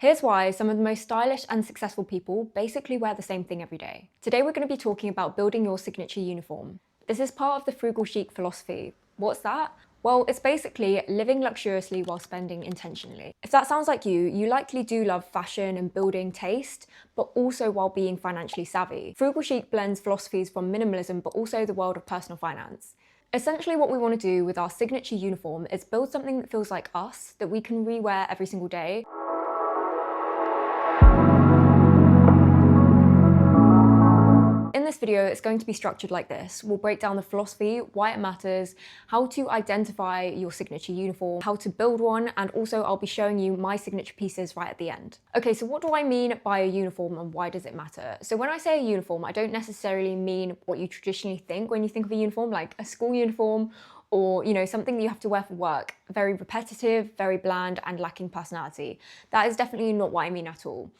Here's why some of the most stylish and successful people basically wear the same thing every day. Today we're going to be talking about building your signature uniform. This is part of the frugal chic philosophy. What's that? Well, it's basically living luxuriously while spending intentionally. If that sounds like you likely do love fashion and building taste, but also while being financially savvy. Frugal chic blends philosophies from minimalism, but also the world of personal finance. Essentially what we want to do with our signature uniform is build something that feels like us, that we can rewear every single day. In this video, it's going to be structured like this. We'll break down the philosophy, why it matters, how to identify your signature uniform, how to build one, and also I'll be showing you my signature pieces right at the end. Okay, so what do I mean by a uniform and why does it matter? So when I say a uniform, I don't necessarily mean what you traditionally think when you think of a uniform, like a school uniform or, something that you have to wear for work. Very repetitive, very bland, and lacking personality. That is definitely not what I mean at all.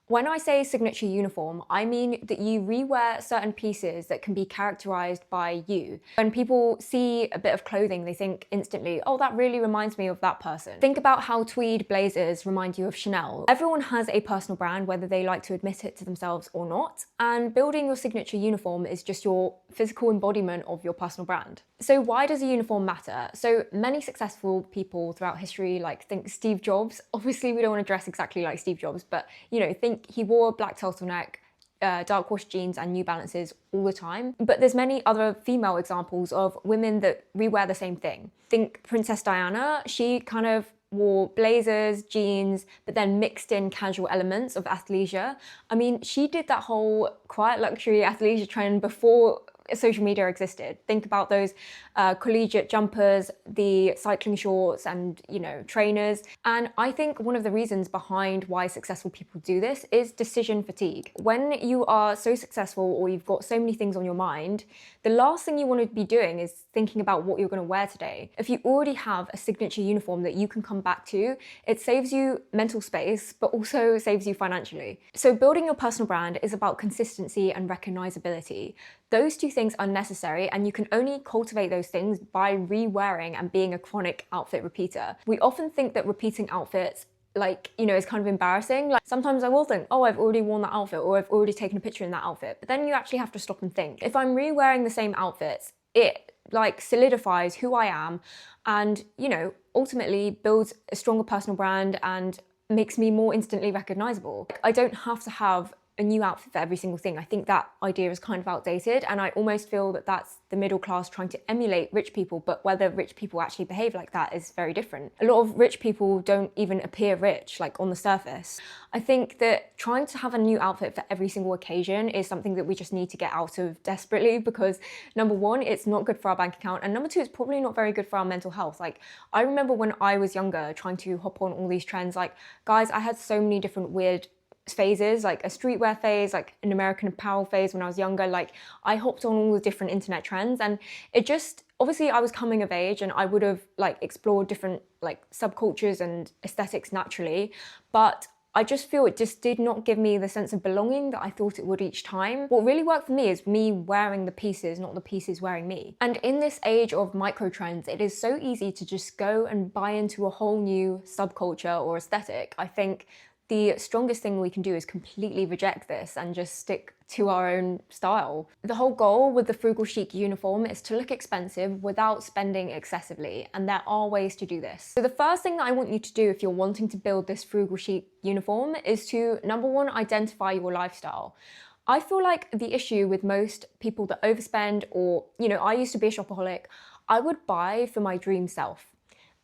When I say signature uniform, I mean that you rewear certain pieces that can be characterized by you. When people see a bit of clothing, they think instantly, oh, that really reminds me of that person. Think about how tweed blazers remind you of Chanel. Everyone has a personal brand, whether they like to admit it to themselves or not, and building your signature uniform is just your physical embodiment of your personal brand. So why does a uniform matter? So many successful people throughout history, think Steve Jobs. Obviously, we don't want to dress exactly like Steve Jobs, but think he wore a black turtleneck, dark wash jeans and New Balances all the time. But there's many other female examples of women that rewear the same thing. Think Princess Diana, she kind of wore blazers, jeans, but then mixed in casual elements of athleisure. I mean, she did that whole quiet luxury athleisure trend before social media existed. Think about those collegiate jumpers, the cycling shorts and, trainers. And I think one of the reasons behind why successful people do this is decision fatigue. When you are so successful or you've got so many things on your mind, the last thing you want to be doing is thinking about what you're going to wear today. If you already have a signature uniform that you can come back to, it saves you mental space, but also saves you financially. So building your personal brand is about consistency and recognizability. Those two things are necessary, and you can only cultivate those things by re-wearing and being a chronic outfit repeater. We often think that repeating outfits is kind of embarrassing. Sometimes I will think, oh, I've already worn that outfit or I've already taken a picture in that outfit. But then you actually have to stop and think. If I'm re-wearing the same outfits, it solidifies who I am and, ultimately builds a stronger personal brand and makes me more instantly recognizable. I don't have to have a new outfit for every single thing. I think that idea is kind of outdated, and I almost feel that that's the middle class trying to emulate rich people, but whether rich people actually behave like that is very different. A lot of rich people don't even appear rich, on the surface. I think that trying to have a new outfit for every single occasion is something that we just need to get out of desperately, because number one, it's not good for our bank account, and number two, it's probably not very good for our mental health. I remember when I was younger trying to hop on all these trends, guys, I had so many different weird phases, a streetwear phase, an American Apparel phase when I was younger. I hopped on all the different internet trends, and it just, obviously I was coming of age and I would have explored different subcultures and aesthetics naturally, but I just feel it just did not give me the sense of belonging that I thought it would each time. What really worked for me is me wearing the pieces, not the pieces wearing me. And in this age of micro trends, it is so easy to just go and buy into a whole new subculture or aesthetic. I think the strongest thing we can do is completely reject this and just stick to our own style. The whole goal with the frugal chic uniform is to look expensive without spending excessively, and there are ways to do this. So the first thing that I want you to do if you're wanting to build this frugal chic uniform is to, number one, identify your lifestyle. I feel like the issue with most people that overspend, or, I used to be a shopaholic, I would buy for my dream self.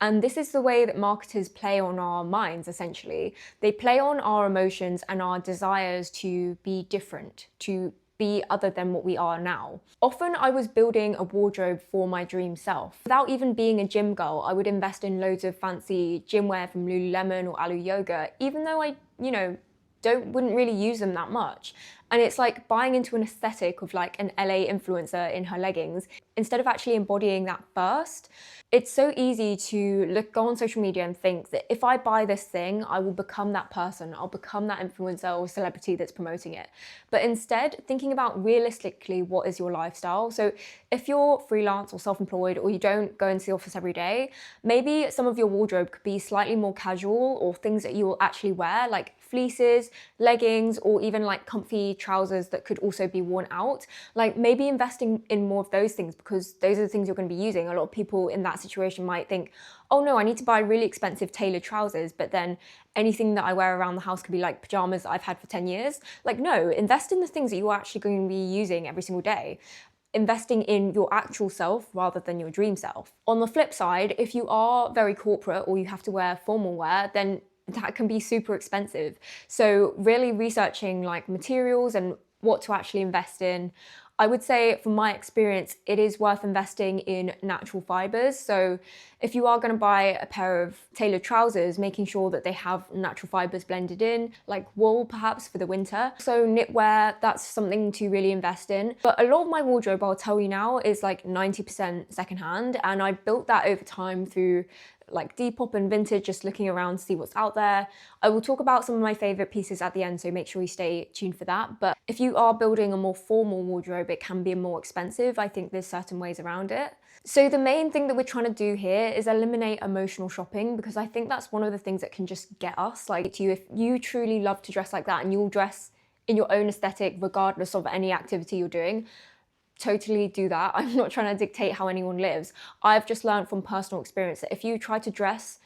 And this is the way that marketers play on our minds, essentially. They play on our emotions and our desires to be different, to be other than what we are now. Often I was building a wardrobe for my dream self. Without even being a gym girl, I would invest in loads of fancy gym wear from Lululemon or Alu Yoga, even though I, wouldn't really use them that much. And it's like buying into an aesthetic of like an LA influencer in her leggings instead of actually embodying that first. It's so easy to go on social media and think that if I buy this thing, I will become that person. I'll become that influencer or celebrity that's promoting it. But instead, thinking about realistically, what is your lifestyle? So if you're freelance or self-employed, or you don't go into the office every day, maybe some of your wardrobe could be slightly more casual, or things that you will actually wear, like fleeces, leggings, or even like comfy trousers that could also be worn out. Like maybe investing in more of those things, because those are the things you're going to be using. A lot of people in that situation might think, oh no, I need to buy really expensive tailored trousers, but then anything that I wear around the house could be like pajamas that I've had for 10 years. Like no, invest in the things that you're actually going to be using every single day. Investing in your actual self rather than your dream self. On the flip side, if you are very corporate or you have to wear formal wear, then that can be super expensive. So really researching like materials and what to actually invest in. I would say from my experience, it is worth investing in natural fibers. So if you are going to buy a pair of tailored trousers, making sure that they have natural fibers blended in, like wool perhaps for the winter. So knitwear, that's something to really invest in. But a lot of my wardrobe, I'll tell you now, is like 90% secondhand. And I built that over time through like Depop and vintage, just looking around to see what's out there. I will talk about some of my favorite pieces at the end, so make sure you stay tuned for that. But if you are building a more formal wardrobe, it can be more expensive. I think there's certain ways around it. So the main thing that we're trying to do here is eliminate emotional shopping, because I think that's one of the things that can just get us. Like if you truly love to dress like that and you'll dress in your own aesthetic regardless of any activity you're doing, totally do that. I'm not trying to dictate how anyone lives. I've just learned from personal experience that if you try to dress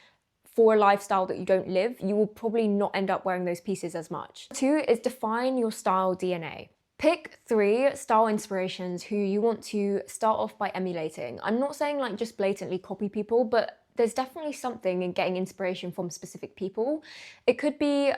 for a lifestyle that you don't live, you will probably not end up wearing those pieces as much. 2 is define your style DNA. Pick 3 style inspirations who you want to start off by emulating. I'm not saying like just blatantly copy people, but there's definitely something in getting inspiration from specific people. It could be,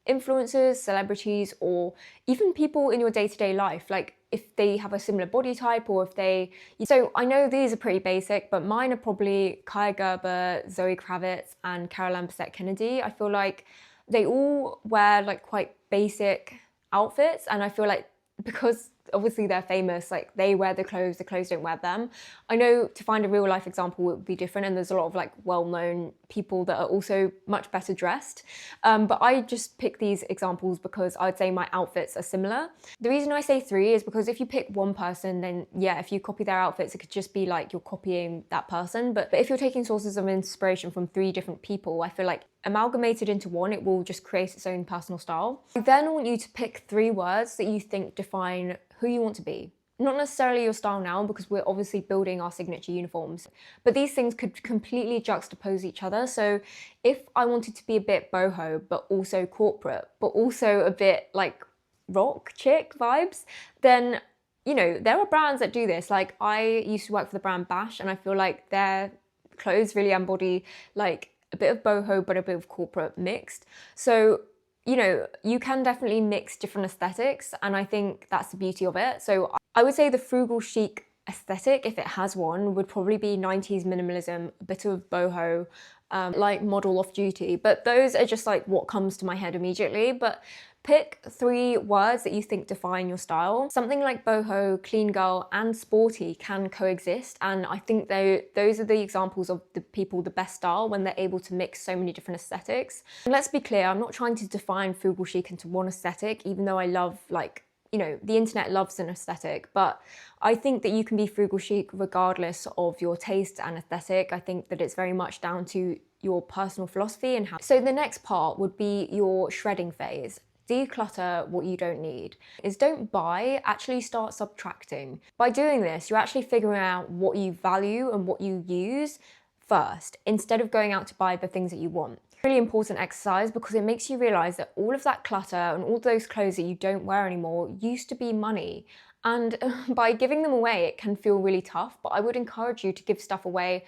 influencers, celebrities, or even people in your day-to-day life. Like if they have a similar body type, or if they... So I know these are pretty basic, but mine are probably Kaya Gerber, Zoe Kravitz, and Carol Ann Kennedy. I feel like they all wear like quite basic outfits, and I feel like because obviously they're famous, like they wear the clothes don't wear them. I know to find a real life example would be different, and there's a lot of like well-known people that are also much better dressed. But I just pick these examples because I'd say my outfits are similar. The reason I say 3 is because if you pick one person, then yeah, if you copy their outfits, it could just be like you're copying that person. But if you're taking sources of inspiration from 3 different people, I feel like amalgamated into one, it will just create its own personal style. I then want you to pick 3 words that you think define who you want to be. Not necessarily your style now, because we're obviously building our signature uniforms, but these things could completely juxtapose each other. So if I wanted to be a bit boho, but also corporate, but also a bit like rock chic vibes, then, there are brands that do this. Like I used to work for the brand Bash, and I feel like their clothes really embody like a bit of boho, but a bit of corporate mixed. So you can definitely mix different aesthetics, and I think that's the beauty of it. So I would say the frugal chic aesthetic, if it has one, would probably be 90s minimalism, a bit of boho, like model off duty. But those are just like what comes to my head immediately. But pick 3 words that you think define your style. Something like boho, clean girl, and sporty can coexist. And I think those are the examples of the people, the best style, when they're able to mix so many different aesthetics. And let's be clear, I'm not trying to define frugal chic into one aesthetic, even though I love the internet loves an aesthetic, but I think that you can be frugal chic regardless of your taste and aesthetic. I think that it's very much down to your personal philosophy and how. So the next part would be your shredding phase. Declutter what you don't need. Don't buy, actually start subtracting. By doing this, you're actually figuring out what you value and what you use first, instead of going out to buy the things that you want. Really important exercise, because it makes you realize that all of that clutter and all those clothes that you don't wear anymore used to be money. And by giving them away, it can feel really tough, but I would encourage you to give stuff away,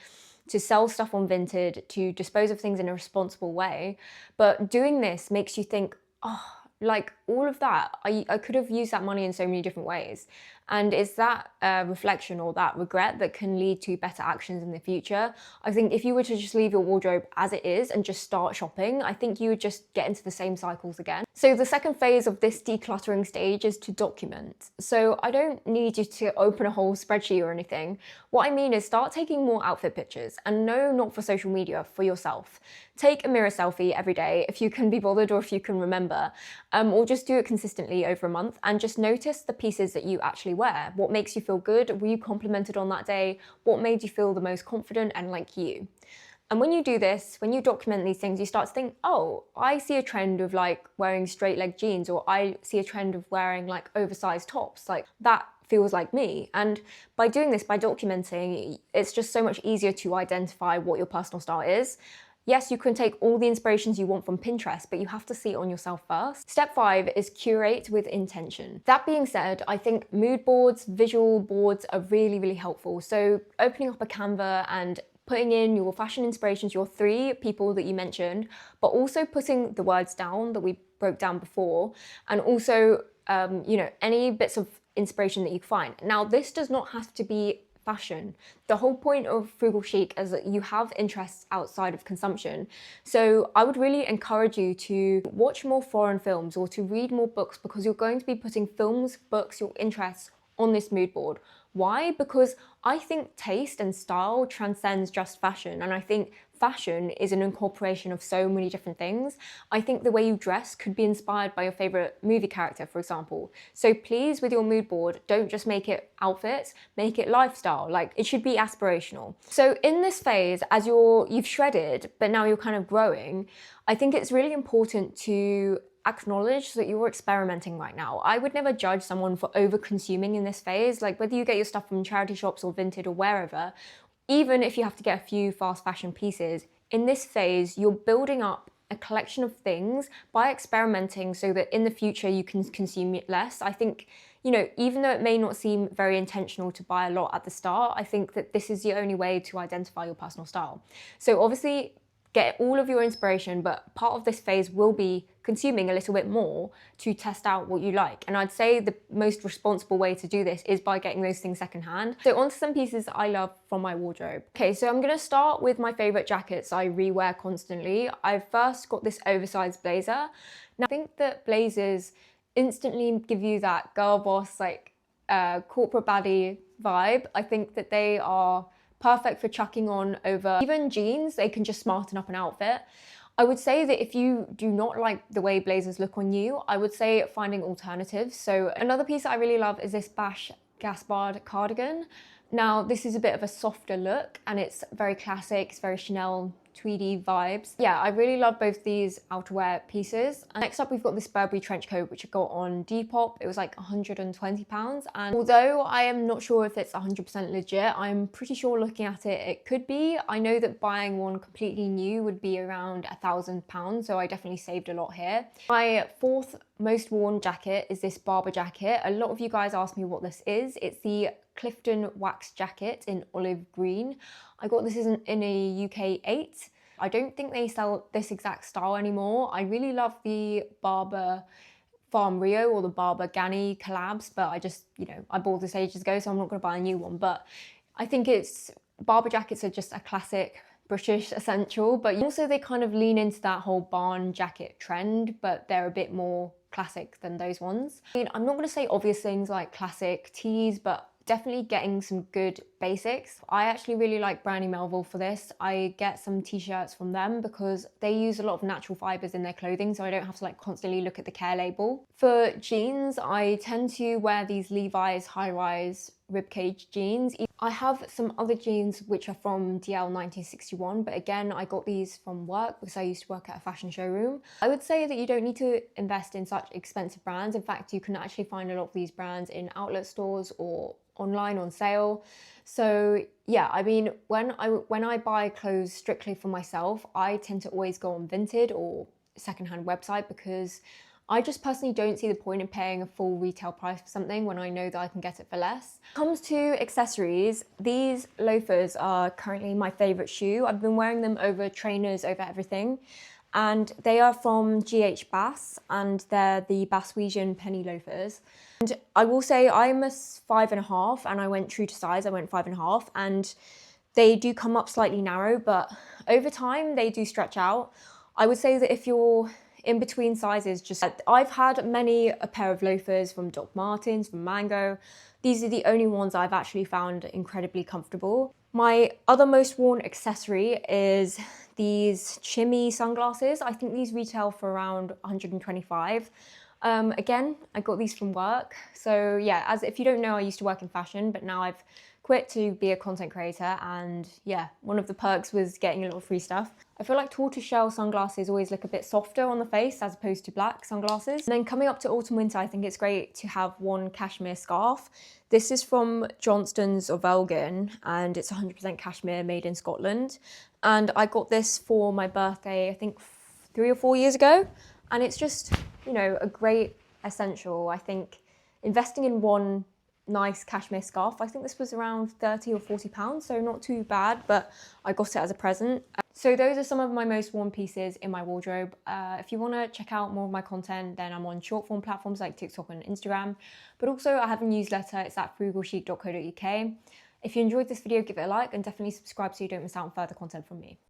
to sell stuff on Vinted, to dispose of things in a responsible way. But doing this makes you think, oh, like all of that, I could have used that money in so many different ways. And it's that reflection or that regret that can lead to better actions in the future. I think if you were to just leave your wardrobe as it is and just start shopping, I think you would just get into the same cycles again. So the second phase of this decluttering stage is to document. So I don't need you to open a whole spreadsheet or anything. What I mean is start taking more outfit pictures, and no, not for social media, for yourself. Take a mirror selfie every day if you can be bothered or if you can remember, or just do it consistently over a month and just notice the pieces that you actually wear. What makes you feel good? Were you complimented on that day? What made you feel the most confident and like you? And when you do this, when you document these things, you start to think, oh, I see a trend of like wearing straight leg jeans, or I see a trend of wearing like oversized tops. Like that feels like me. And by doing this, by documenting, it's just so much easier to identify what your personal style is. Yes, you can take all the inspirations you want from Pinterest, but you have to see it on yourself first. Step 5 is curate with intention. That being said, I think mood boards, visual boards are really, really helpful. So opening up a Canva and putting in your fashion inspirations, your 3 people that you mentioned, but also putting the words down that we broke down before, and also, any bits of inspiration that you find. Now, this does not have to be fashion. The whole point of Frugal Chic is that you have interests outside of consumption. So I would really encourage you to watch more foreign films or to read more books, because you're going to be putting films, books, your interests on this mood board. Why? Because I think taste and style transcends just fashion, and I think fashion is an incorporation of so many different things. I think the way you dress could be inspired by your favorite movie character, for example. So please, with your mood board, don't just make it outfits, make it lifestyle. Like, it should be aspirational. So in this phase, as you've shredded, but now you're kind of growing, I think it's really important to acknowledge that you're experimenting right now. I would never judge someone for over-consuming in this phase. Like, whether you get your stuff from charity shops or Vinted or wherever, even if you have to get a few fast fashion pieces, in this phase, you're building up a collection of things by experimenting so that in the future you can consume it less. I think, even though it may not seem very intentional to buy a lot at the start, I think that this is the only way to identify your personal style. So obviously, get all of your inspiration, but part of this phase will be consuming a little bit more to test out what you like. And I'd say the most responsible way to do this is by getting those things secondhand. So onto some pieces that I love from my wardrobe. Okay, so I'm gonna start with my favorite jackets I rewear constantly. I've first got this oversized blazer. Now, I think that blazers instantly give you that girl boss, corporate baddie vibe. I think that they are perfect for chucking on over even jeans. They can just smarten up an outfit. I would say that if you do not like the way blazers look on you, I would say finding alternatives. So another piece that I really love is this Bash Gaspard cardigan. Now, this is a bit of a softer look and it's very classic, it's very Chanel tweedy vibes. Yeah, I really love both these outerwear pieces. And next up, we've got this Burberry trench coat, which I got on Depop. It was like £120. And although I am not sure if it's 100% legit, I'm pretty sure looking at it, it could be. I know that buying one completely new would be around £1,000, so I definitely saved a lot here. My 4th most worn jacket is this Barber jacket. A lot of you guys ask me what this is. It's the Clifton wax jacket in olive green. I got this in a UK 8. I don't think they sell this exact style anymore. I really love the Barber Farm Rio or the Barber Ganni collabs, but I just, I bought this ages ago, so I'm not gonna buy a new one. But I think Barber jackets are just a classic British essential, but also they kind of lean into that whole barn jacket trend, but they're a bit more classic than those ones. I mean, I'm not gonna say obvious things like classic tees, but definitely getting some good basics. I actually really like Brandy Melville for this. I get some t-shirts from them because they use a lot of natural fibers in their clothing, so I don't have to constantly look at the care label. For jeans, I tend to wear these Levi's high-rise ribcage jeans. I have some other jeans which are from DL 1961, but again, I got these from work because I used to work at a fashion showroom. I would say that you don't need to invest in such expensive brands. In fact, you can actually find a lot of these brands in outlet stores or online on sale. So yeah, I mean, when I buy clothes strictly for myself, I tend to always go on Vinted or secondhand website because I just personally don't see the point in paying a full retail price for something when I know that I can get it for less. When it comes to accessories, these loafers are currently my favorite shoe. I've been wearing them over trainers, over everything. and they are from GH Bass, and they're the Baswegian penny loafers. And I will say I'm a 5.5, and I went true to size, I went 5.5, and they do come up slightly narrow, but over time they do stretch out. I would say that if you're in between sizes, I've had many a pair of loafers from Doc Martens, from Mango. These are the only ones I've actually found incredibly comfortable. My other most worn accessory is these shimmy sunglasses. I think these retail for around 125. Again, I got these from work. So yeah, as if you don't know, I used to work in fashion, but now I've quit to be a content creator, and yeah, one of the perks was getting a little free stuff. I feel like tortoiseshell sunglasses always look a bit softer on the face as opposed to black sunglasses. And then coming up to autumn winter, I think it's great to have one cashmere scarf. This is from Johnston's of Elgin, and it's 100% cashmere, made in Scotland. And I got this for my birthday, I think 3 or 4 years ago. And it's just, you know, a great essential. I think investing in one nice cashmere scarf, I think this was around 30 or 40 pounds, so not too bad, but I got it as a present. So those are some of my most worn pieces in my wardrobe. If you want to check out more of my content, then I'm on short form platforms like TikTok and Instagram, but also I have a newsletter. It's at frugalchic.co.uk. If you enjoyed this video, give it a like and definitely subscribe so you don't miss out on further content from me.